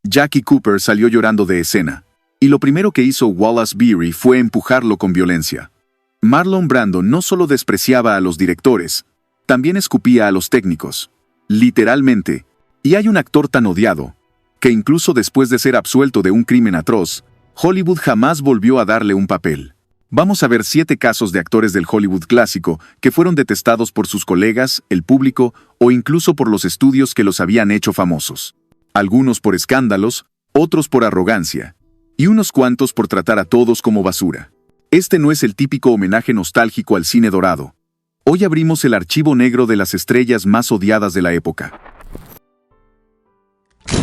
Jackie Cooper salió llorando de escena, y lo primero que hizo Wallace Beery fue empujarlo con violencia. Marlon Brando no solo despreciaba a los directores, también escupía a los técnicos. Literalmente. Y hay un actor tan odiado, que incluso después de ser absuelto de un crimen atroz, Hollywood jamás volvió a darle un papel. Vamos a ver 7 casos de actores del Hollywood clásico que fueron detestados por sus colegas, el público o incluso por los estudios que los habían hecho famosos. Algunos por escándalos, otros por arrogancia, y unos cuantos por tratar a todos como basura. Este no es el típico homenaje nostálgico al cine dorado. Hoy abrimos el archivo negro de las estrellas más odiadas de la época.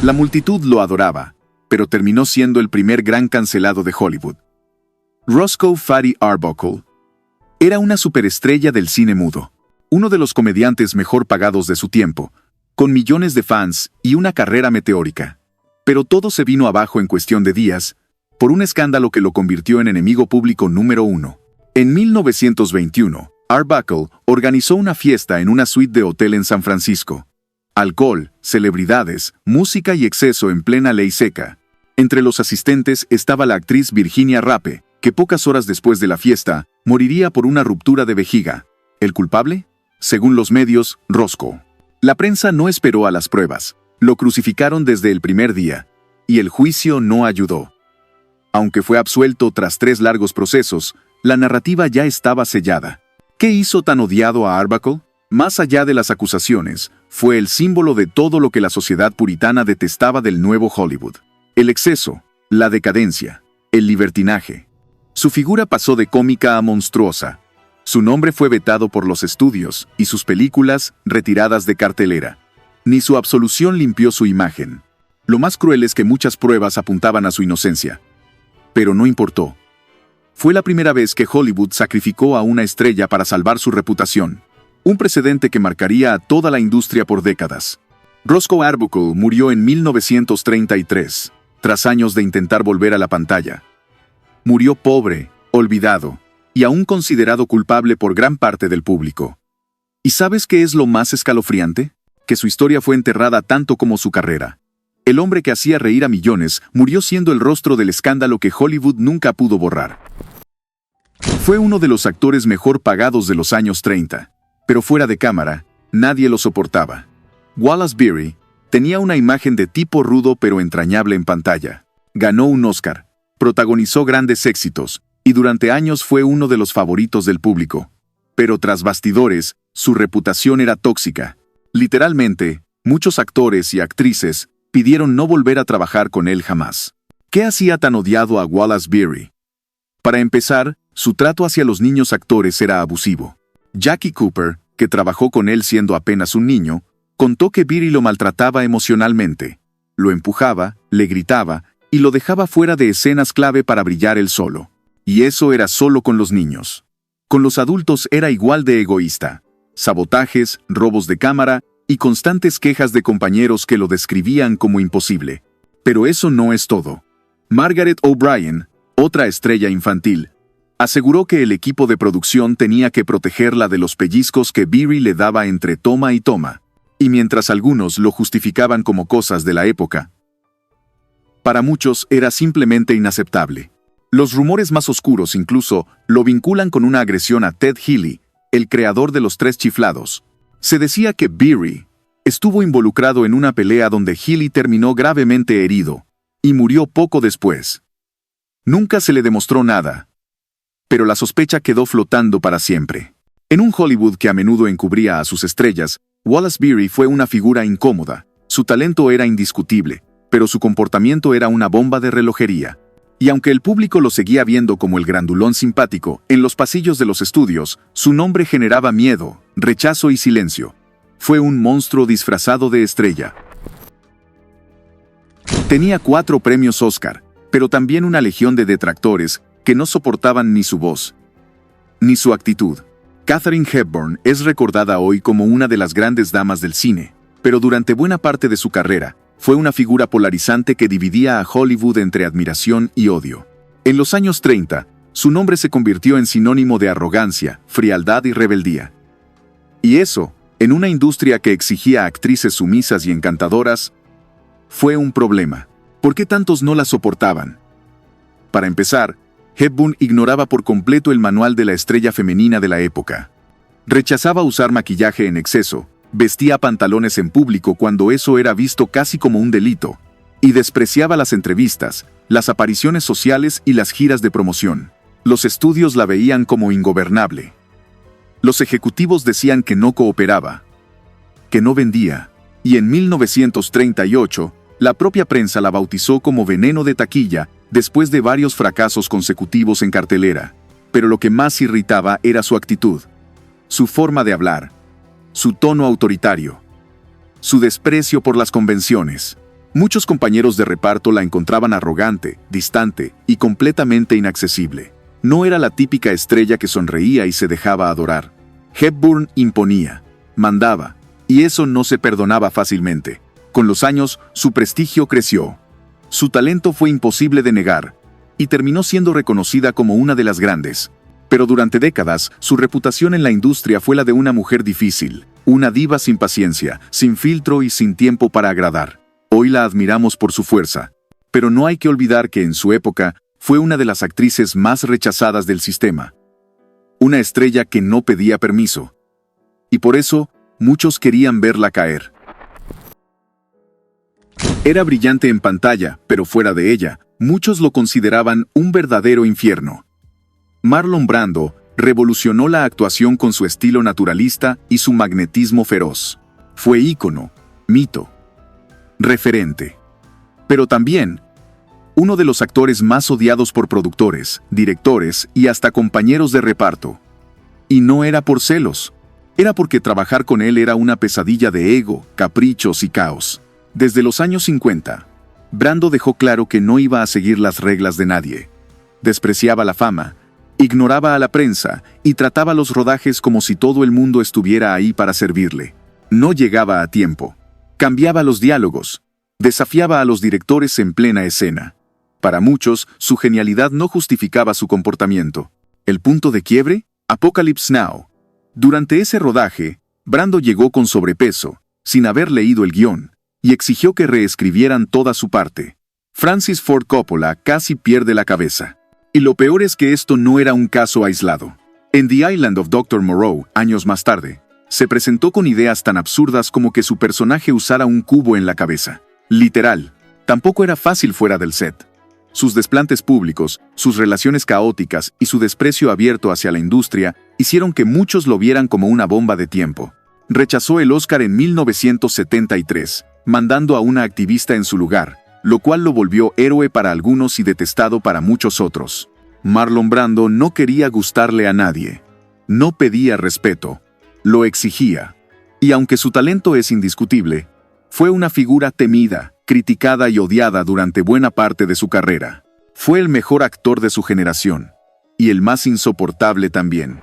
La multitud lo adoraba, pero terminó siendo el primer gran cancelado de Hollywood. Roscoe Fatty Arbuckle era una superestrella del cine mudo, uno de los comediantes mejor pagados de su tiempo, con millones de fans y una carrera meteórica. Pero todo se vino abajo en cuestión de días, por un escándalo que lo convirtió en enemigo público número 1. En 1921, Arbuckle organizó una fiesta en una suite de hotel en San Francisco. Alcohol, celebridades, música y exceso en plena ley seca. Entre los asistentes estaba la actriz Virginia Rappe, que pocas horas después de la fiesta, moriría por una ruptura de vejiga. ¿El culpable? Según los medios, Roscoe. La prensa no esperó a las pruebas. Lo crucificaron desde el primer día. Y el juicio no ayudó. Aunque fue absuelto tras 3 largos procesos, la narrativa ya estaba sellada. ¿Qué hizo tan odiado a Arbuckle? Más allá de las acusaciones, fue el símbolo de todo lo que la sociedad puritana detestaba del nuevo Hollywood. El exceso, la decadencia, el libertinaje. Su figura pasó de cómica a monstruosa. Su nombre fue vetado por los estudios y sus películas retiradas de cartelera. Ni su absolución limpió su imagen. Lo más cruel es que muchas pruebas apuntaban a su inocencia. Pero no importó. Fue la primera vez que Hollywood sacrificó a una estrella para salvar su reputación. Un precedente que marcaría a toda la industria por décadas. Roscoe Arbuckle murió en 1933, tras años de intentar volver a la pantalla. Murió pobre, olvidado, y aún considerado culpable por gran parte del público. ¿Y sabes qué es lo más escalofriante? Que su historia fue enterrada tanto como su carrera. El hombre que hacía reír a millones murió siendo el rostro del escándalo que Hollywood nunca pudo borrar. Fue uno de los actores mejor pagados de los años 30, pero fuera de cámara, nadie lo soportaba. Wallace Beery tenía una imagen de tipo rudo pero entrañable en pantalla. Ganó un Oscar. Protagonizó grandes éxitos, y durante años fue uno de los favoritos del público. Pero tras bastidores, su reputación era tóxica. Literalmente, muchos actores y actrices pidieron no volver a trabajar con él jamás. ¿Qué hacía tan odiado a Wallace Beery? Para empezar, su trato hacia los niños actores era abusivo. Jackie Cooper, que trabajó con él siendo apenas un niño, contó que Beery lo maltrataba emocionalmente. Lo empujaba, le gritaba, y lo dejaba fuera de escenas clave para brillar él solo. Y eso era solo con los niños. Con los adultos era igual de egoísta. Sabotajes, robos de cámara y constantes quejas de compañeros que lo describían como imposible. Pero eso no es todo. Margaret O'Brien, otra estrella infantil, aseguró que el equipo de producción tenía que protegerla de los pellizcos que Beery le daba entre toma y toma. Y mientras algunos lo justificaban como cosas de la época, para muchos era simplemente inaceptable. Los rumores más oscuros incluso lo vinculan con una agresión a Ted Healy, el creador de Los Tres Chiflados. Se decía que Beery estuvo involucrado en una pelea donde Healy terminó gravemente herido y murió poco después. Nunca se le demostró nada, pero la sospecha quedó flotando para siempre. En un Hollywood que a menudo encubría a sus estrellas, Wallace Beery fue una figura incómoda. Su talento era indiscutible, pero su comportamiento era una bomba de relojería. Y aunque el público lo seguía viendo como el grandulón simpático, en los pasillos de los estudios, su nombre generaba miedo, rechazo y silencio. Fue un monstruo disfrazado de estrella. Tenía 4 premios Oscar, pero también una legión de detractores que no soportaban ni su voz, ni su actitud. Katharine Hepburn es recordada hoy como una de las grandes damas del cine, pero durante buena parte de su carrera, fue una figura polarizante que dividía a Hollywood entre admiración y odio. En los años 30, su nombre se convirtió en sinónimo de arrogancia, frialdad y rebeldía. Y eso, en una industria que exigía actrices sumisas y encantadoras, fue un problema. ¿Por qué tantos no la soportaban? Para empezar, Hepburn ignoraba por completo el manual de la estrella femenina de la época. Rechazaba usar maquillaje en exceso, vestía pantalones en público cuando eso era visto casi como un delito, y despreciaba las entrevistas, las apariciones sociales y las giras de promoción. Los estudios la veían como ingobernable. Los ejecutivos decían que no cooperaba, que no vendía, y en 1938, la propia prensa la bautizó como veneno de taquilla después de varios fracasos consecutivos en cartelera. Pero lo que más irritaba era su actitud, su forma de hablar, su tono autoritario, su desprecio por las convenciones. Muchos compañeros de reparto la encontraban arrogante, distante y completamente inaccesible. No era la típica estrella que sonreía y se dejaba adorar. Hepburn imponía, mandaba, y eso no se perdonaba fácilmente. Con los años, su prestigio creció. Su talento fue imposible de negar, y terminó siendo reconocida como una de las grandes. Pero durante décadas, su reputación en la industria fue la de una mujer difícil, una diva sin paciencia, sin filtro y sin tiempo para agradar. Hoy la admiramos por su fuerza, pero no hay que olvidar que en su época fue una de las actrices más rechazadas del sistema. Una estrella que no pedía permiso. Y por eso, muchos querían verla caer. Era brillante en pantalla, pero fuera de ella, muchos lo consideraban un verdadero infierno. Marlon Brando revolucionó la actuación con su estilo naturalista y su magnetismo feroz. Fue ícono, mito, referente. Pero también, uno de los actores más odiados por productores, directores y hasta compañeros de reparto. Y no era por celos, era porque trabajar con él era una pesadilla de ego, caprichos y caos. Desde los años 50, Brando dejó claro que no iba a seguir las reglas de nadie. Despreciaba la fama, ignoraba a la prensa y trataba los rodajes como si todo el mundo estuviera ahí para servirle. No llegaba a tiempo. Cambiaba los diálogos. Desafiaba a los directores en plena escena. Para muchos, su genialidad no justificaba su comportamiento. ¿El punto de quiebre? Apocalypse Now. Durante ese rodaje, Brando llegó con sobrepeso, sin haber leído el guión, y exigió que reescribieran toda su parte. Francis Ford Coppola casi pierde la cabeza. Y lo peor es que esto no era un caso aislado. En The Island of Dr. Moreau, años más tarde, se presentó con ideas tan absurdas como que su personaje usara un cubo en la cabeza. Literal. Tampoco era fácil fuera del set. Sus desplantes públicos, sus relaciones caóticas y su desprecio abierto hacia la industria hicieron que muchos lo vieran como una bomba de tiempo. Rechazó el Oscar en 1973, mandando a una activista en su lugar, lo cual lo volvió héroe para algunos y detestado para muchos otros. Marlon Brando no quería gustarle a nadie. No pedía respeto. Lo exigía. Y aunque su talento es indiscutible, fue una figura temida, criticada y odiada durante buena parte de su carrera. Fue el mejor actor de su generación. Y el más insoportable también.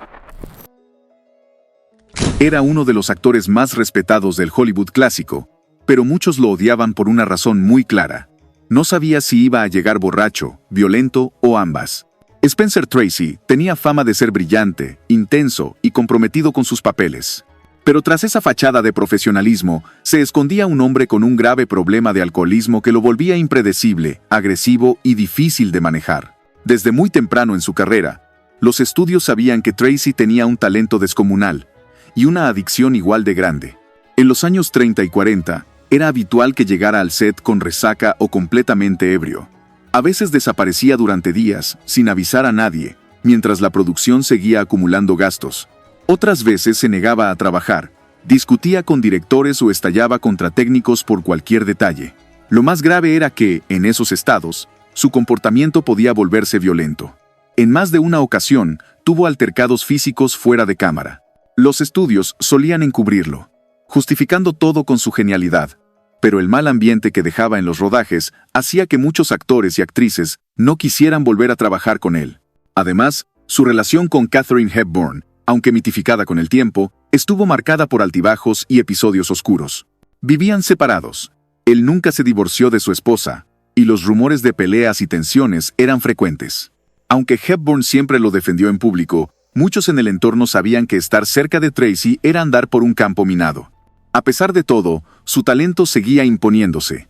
Era uno de los actores más respetados del Hollywood clásico, pero muchos lo odiaban por una razón muy clara. No sabía si iba a llegar borracho, violento o ambas. Spencer Tracy tenía fama de ser brillante, intenso y comprometido con sus papeles. Pero tras esa fachada de profesionalismo, se escondía un hombre con un grave problema de alcoholismo que lo volvía impredecible, agresivo y difícil de manejar. Desde muy temprano en su carrera, los estudios sabían que Tracy tenía un talento descomunal y una adicción igual de grande. En los años 30 y 40, era habitual que llegara al set con resaca o completamente ebrio. A veces desaparecía durante días, sin avisar a nadie, mientras la producción seguía acumulando gastos. Otras veces se negaba a trabajar, discutía con directores o estallaba contra técnicos por cualquier detalle. Lo más grave era que, en esos estados, su comportamiento podía volverse violento. En más de una ocasión, tuvo altercados físicos fuera de cámara. Los estudios solían encubrirlo, justificando todo con su genialidad. Pero el mal ambiente que dejaba en los rodajes hacía que muchos actores y actrices no quisieran volver a trabajar con él. Además, su relación con Katharine Hepburn, aunque mitificada con el tiempo, estuvo marcada por altibajos y episodios oscuros. Vivían separados. Él nunca se divorció de su esposa, y los rumores de peleas y tensiones eran frecuentes. Aunque Hepburn siempre lo defendió en público, muchos en el entorno sabían que estar cerca de Tracy era andar por un campo minado. A pesar de todo, su talento seguía imponiéndose.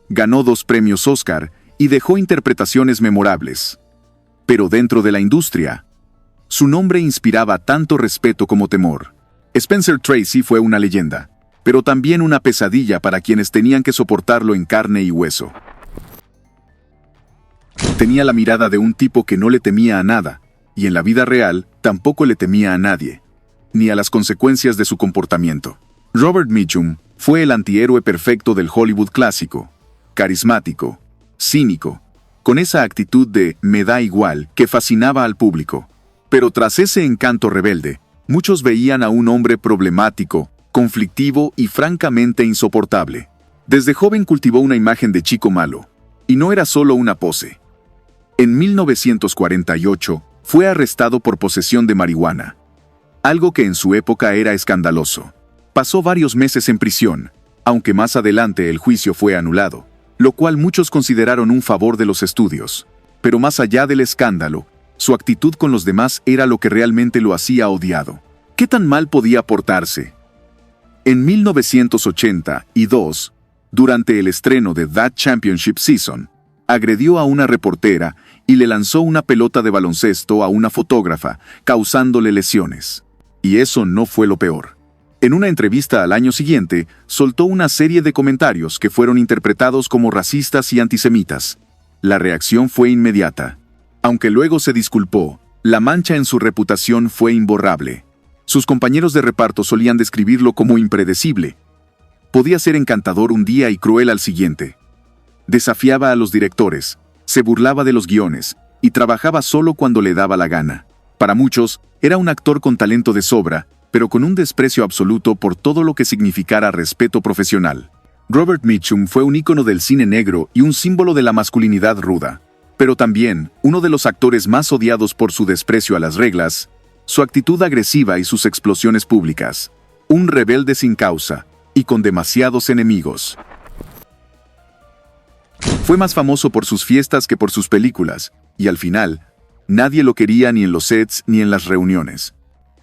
ganó 2 premios Oscar y dejó interpretaciones memorables. Pero dentro de la industria, su nombre inspiraba tanto respeto como temor. Spencer Tracy fue una leyenda, pero también una pesadilla para quienes tenían que soportarlo en carne y hueso. Tenía la mirada de un tipo que no le temía a nada, y en la vida real tampoco le temía a nadie, ni a las consecuencias de su comportamiento. Robert Mitchum fue el antihéroe perfecto del Hollywood clásico, carismático, cínico, con esa actitud de "me da igual" que fascinaba al público. Pero tras ese encanto rebelde, muchos veían a un hombre problemático, conflictivo y francamente insoportable. Desde joven cultivó una imagen de chico malo, y no era solo una pose. En 1948 fue arrestado por posesión de marihuana, algo que en su época era escandaloso. Pasó varios meses en prisión, aunque más adelante el juicio fue anulado, lo cual muchos consideraron un favor de los estudios. Pero más allá del escándalo, su actitud con los demás era lo que realmente lo hacía odiado. ¿Qué tan mal podía portarse? En 1982, durante el estreno de That Championship Season, agredió a una reportera y le lanzó una pelota de baloncesto a una fotógrafa, causándole lesiones. Y eso no fue lo peor. En una entrevista al año siguiente, soltó una serie de comentarios que fueron interpretados como racistas y antisemitas. La reacción fue inmediata. Aunque luego se disculpó, la mancha en su reputación fue imborrable. Sus compañeros de reparto solían describirlo como impredecible. Podía ser encantador un día y cruel al siguiente. Desafiaba a los directores, se burlaba de los guiones, y trabajaba solo cuando le daba la gana. Para muchos, era un actor con talento de sobra, pero con un desprecio absoluto por todo lo que significara respeto profesional. Robert Mitchum fue un ícono del cine negro y un símbolo de la masculinidad ruda, pero también uno de los actores más odiados por su desprecio a las reglas, su actitud agresiva y sus explosiones públicas. Un rebelde sin causa, y con demasiados enemigos. Fue más famoso por sus fiestas que por sus películas, y al final, nadie lo quería ni en los sets ni en las reuniones.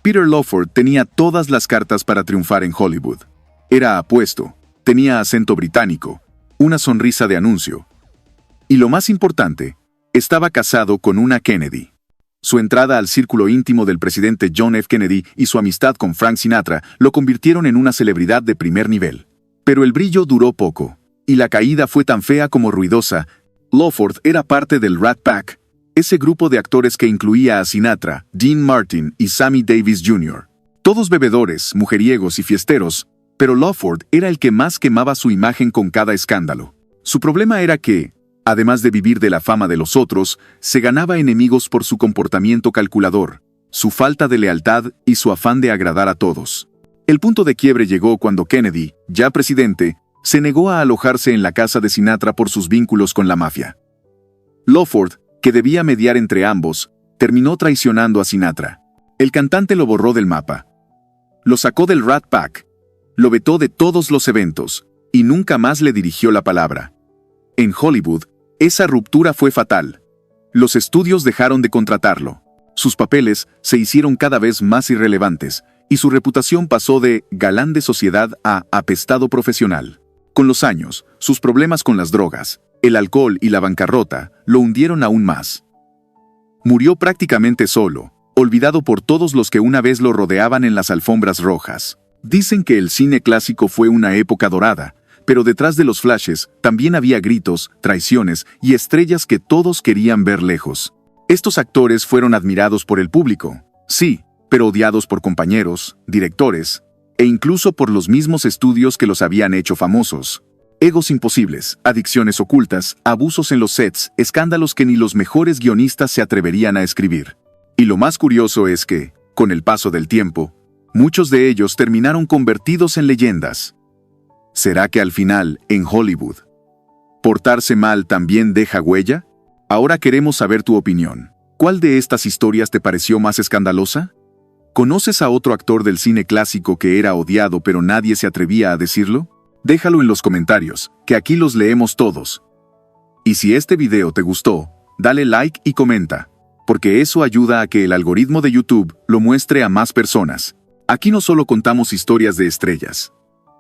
Peter Lawford tenía todas las cartas para triunfar en Hollywood. Era apuesto, tenía acento británico, una sonrisa de anuncio. Y lo más importante, estaba casado con una Kennedy. Su entrada al círculo íntimo del presidente John F. Kennedy y su amistad con Frank Sinatra lo convirtieron en una celebridad de primer nivel. Pero el brillo duró poco, y la caída fue tan fea como ruidosa. Lawford era parte del Rat Pack, ese grupo de actores que incluía a Sinatra, Dean Martin y Sammy Davis Jr. Todos bebedores, mujeriegos y fiesteros, pero Lawford era el que más quemaba su imagen con cada escándalo. Su problema era que, además de vivir de la fama de los otros, se ganaba enemigos por su comportamiento calculador, su falta de lealtad y su afán de agradar a todos. El punto de quiebre llegó cuando Kennedy, ya presidente, se negó a alojarse en la casa de Sinatra por sus vínculos con la mafia. Lawford, que debía mediar entre ambos, terminó traicionando a Sinatra. El cantante lo borró del mapa. Lo sacó del Rat Pack, lo vetó de todos los eventos, y nunca más le dirigió la palabra. En Hollywood, esa ruptura fue fatal. Los estudios dejaron de contratarlo. Sus papeles se hicieron cada vez más irrelevantes, y su reputación pasó de galán de sociedad a apestado profesional. Con los años, sus problemas con las drogas, el alcohol y la bancarrota lo hundieron aún más. Murió prácticamente solo, olvidado por todos los que una vez lo rodeaban en las alfombras rojas. Dicen que el cine clásico fue una época dorada, pero detrás de los flashes también había gritos, traiciones y estrellas que todos querían ver lejos. Estos actores fueron admirados por el público, sí, pero odiados por compañeros, directores, e incluso por los mismos estudios que los habían hecho famosos. Egos imposibles, adicciones ocultas, abusos en los sets, escándalos que ni los mejores guionistas se atreverían a escribir. Y lo más curioso es que, con el paso del tiempo, muchos de ellos terminaron convertidos en leyendas. ¿Será que al final, en Hollywood, portarse mal también deja huella? Ahora queremos saber tu opinión. ¿Cuál de estas historias te pareció más escandalosa? ¿Conoces a otro actor del cine clásico que era odiado pero nadie se atrevía a decirlo? Déjalo en los comentarios, que aquí los leemos todos. Y si este video te gustó, dale like y comenta, porque eso ayuda a que el algoritmo de YouTube lo muestre a más personas. Aquí no solo contamos historias de estrellas,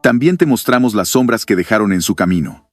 también te mostramos las sombras que dejaron en su camino.